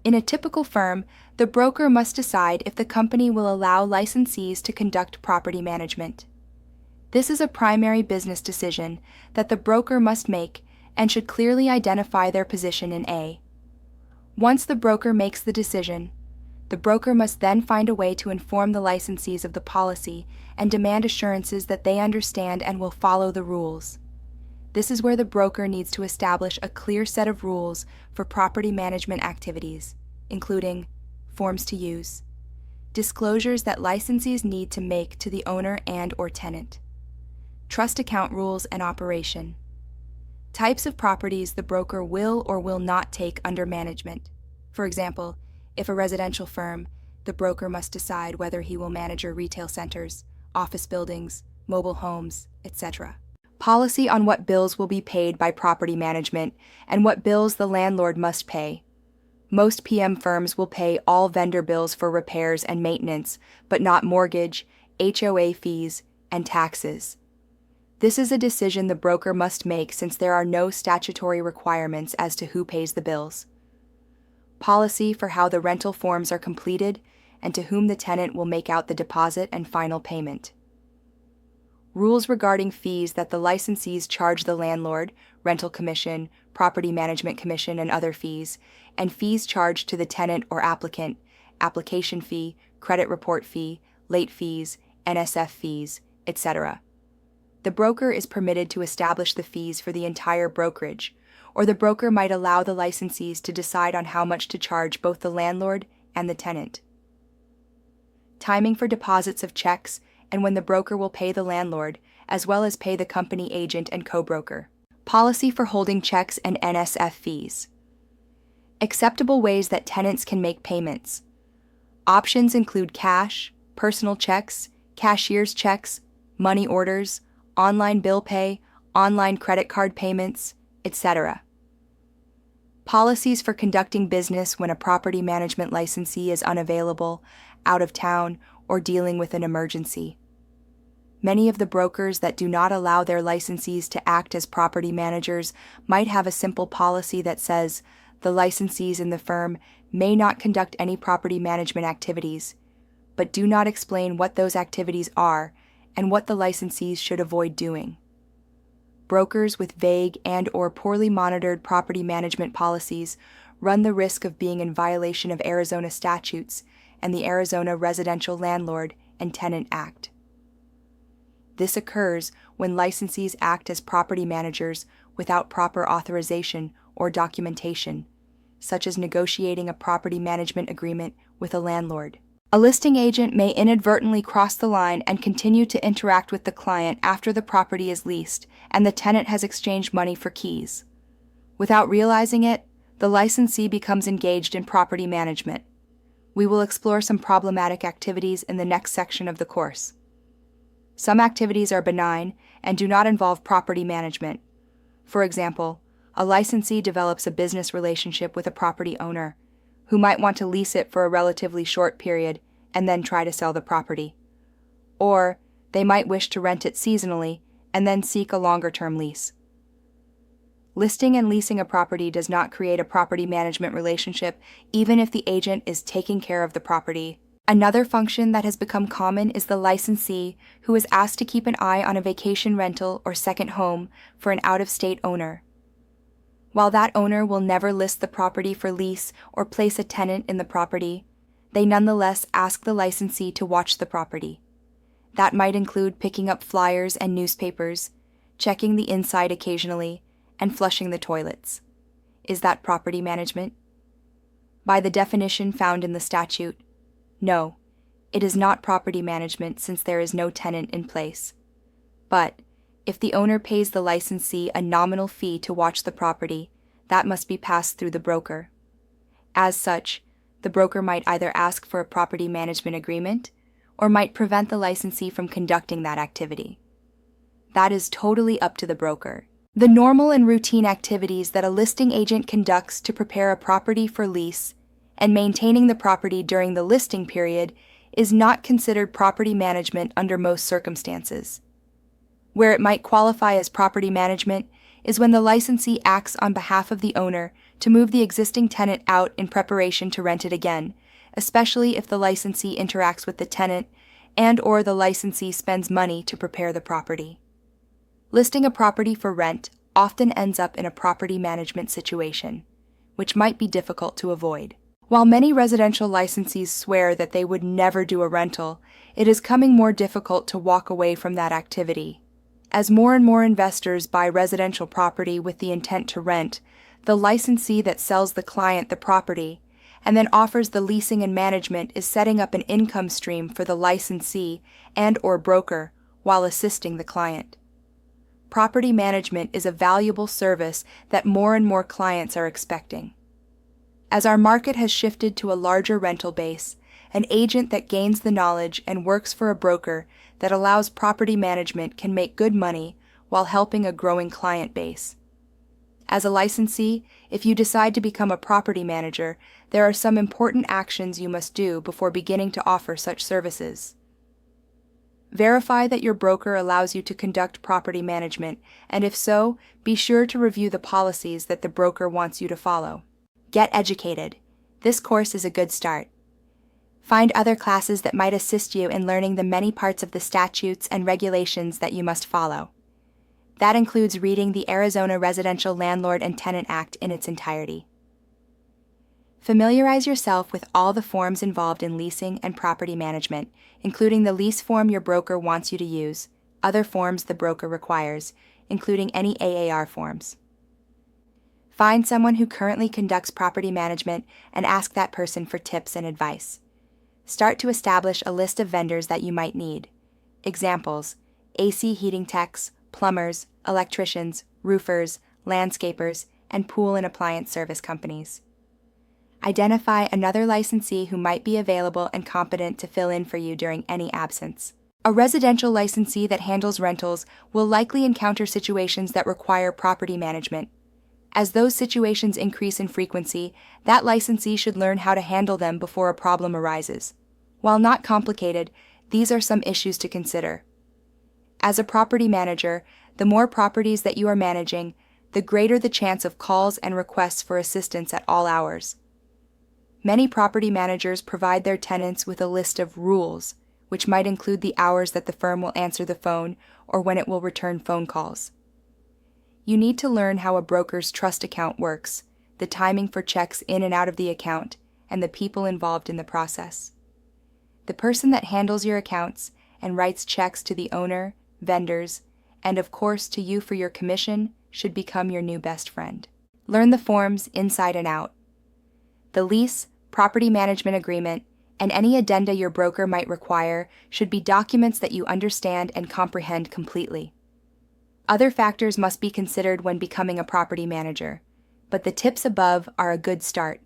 In a typical firm, the broker must decide if the company will allow licensees to conduct property management. This is a primary business decision that the broker must make and should clearly identify their position in A. Once the broker makes the decision, the broker must then find a way to inform the licensees of the policy and demand assurances that they understand and will follow the rules. This is where the broker needs to establish a clear set of rules for property management activities, including forms to use, disclosures that licensees need to make to the owner and/or tenant, trust account rules and operation, types of properties the broker will or will not take under management. For example, if a residential firm, the broker must decide whether he will manage retail centers, office buildings, mobile homes, etc. Policy on what bills will be paid by property management and what bills the landlord must pay. Most PM firms will pay all vendor bills for repairs and maintenance, but not mortgage, HOA fees, and taxes. This is a decision the broker must make since there are no statutory requirements as to who pays the bills. Policy for how the rental forms are completed and to whom the tenant will make out the deposit and final payment. Rules regarding fees that the licensees charge the landlord, rental commission, property management commission, and other fees, and fees charged to the tenant or applicant, application fee, credit report fee, late fees, NSF fees, etc. The broker is permitted to establish the fees for the entire brokerage, or the broker might allow the licensees to decide on how much to charge both the landlord and the tenant. Timing for deposits of checks and when the broker will pay the landlord, as well as pay the company agent and co-broker. Policy for holding checks and NSF fees. Acceptable ways that tenants can make payments. Options include cash, personal checks, cashier's checks, money orders, online bill pay, online credit card payments, etc. Policies for conducting business when a property management licensee is unavailable, out of town, or dealing with an emergency. Many of the brokers that do not allow their licensees to act as property managers might have a simple policy that says the licensees in the firm may not conduct any property management activities, but do not explain what those activities are and what the licensees should avoid doing. Brokers with vague and/or poorly monitored property management policies run the risk of being in violation of Arizona statutes and the Arizona Residential Landlord and Tenant Act. This occurs when licensees act as property managers without proper authorization or documentation, such as negotiating a property management agreement with a landlord. A listing agent may inadvertently cross the line and continue to interact with the client after the property is leased and the tenant has exchanged money for keys. Without realizing it, the licensee becomes engaged in property management. We will explore some problematic activities in the next section of the course. Some activities are benign and do not involve property management. For example, a licensee develops a business relationship with a property owner, who might want to lease it for a relatively short period and then try to sell the property. Or they might wish to rent it seasonally and then seek a longer-term lease. Listing and leasing a property does not create a property management relationship, even if the agent is taking care of the property. Another function that has become common is the licensee who is asked to keep an eye on a vacation rental or second home for an out-of-state owner. While that owner will never list the property for lease or place a tenant in the property, they nonetheless ask the licensee to watch the property. That might include picking up flyers and newspapers, checking the inside occasionally, and flushing the toilets. Is that property management? By the definition found in the statute, no, it is not property management since there is no tenant in place. But if the owner pays the licensee a nominal fee to watch the property, that must be passed through the broker. As such, the broker might either ask for a property management agreement or might prevent the licensee from conducting that activity. That is totally up to the broker. The normal and routine activities that a listing agent conducts to prepare a property for lease and maintaining the property during the listing period is not considered property management under most circumstances. Where it might qualify as property management is when the licensee acts on behalf of the owner to move the existing tenant out in preparation to rent it again, especially if the licensee interacts with the tenant and/or the licensee spends money to prepare the property. Listing a property for rent often ends up in a property management situation, which might be difficult to avoid. While many residential licensees swear that they would never do a rental, it is becoming more difficult to walk away from that activity. As more and more investors buy residential property with the intent to rent, the licensee that sells the client the property and then offers the leasing and management is setting up an income stream for the licensee and/or broker while assisting the client. Property management is a valuable service that more and more clients are expecting. As our market has shifted to a larger rental base, an agent that gains the knowledge and works for a broker that allows property management can make good money while helping a growing client base. As a licensee, if you decide to become a property manager, there are some important actions you must do before beginning to offer such services. Verify that your broker allows you to conduct property management, and if so, be sure to review the policies that the broker wants you to follow. Get educated. This course is a good start. Find other classes that might assist you in learning the many parts of the statutes and regulations that you must follow. That includes reading the Arizona Residential Landlord and Tenant Act in its entirety. Familiarize yourself with all the forms involved in leasing and property management, including the lease form your broker wants you to use, other forms the broker requires, including any AAR forms. Find someone who currently conducts property management and ask that person for tips and advice. Start to establish a list of vendors that you might need. Examples: AC heating techs, plumbers, electricians, roofers, landscapers, and pool and appliance service companies. Identify another licensee who might be available and competent to fill in for you during any absence. A residential licensee that handles rentals will likely encounter situations that require property management. As those situations increase in frequency, that licensee should learn how to handle them before a problem arises. While not complicated, these are some issues to consider. As a property manager, the more properties that you are managing, the greater the chance of calls and requests for assistance at all hours. Many property managers provide their tenants with a list of rules, which might include the hours that the firm will answer the phone or when it will return phone calls. You need to learn how a broker's trust account works, the timing for checks in and out of the account, and the people involved in the process. The person that handles your accounts and writes checks to the owner, vendors, and of course to you for your commission should become your new best friend. Learn the forms inside and out. The lease, property management agreement, and any addenda your broker might require should be documents that you understand and comprehend completely. Other factors must be considered when becoming a property manager, but the tips above are a good start.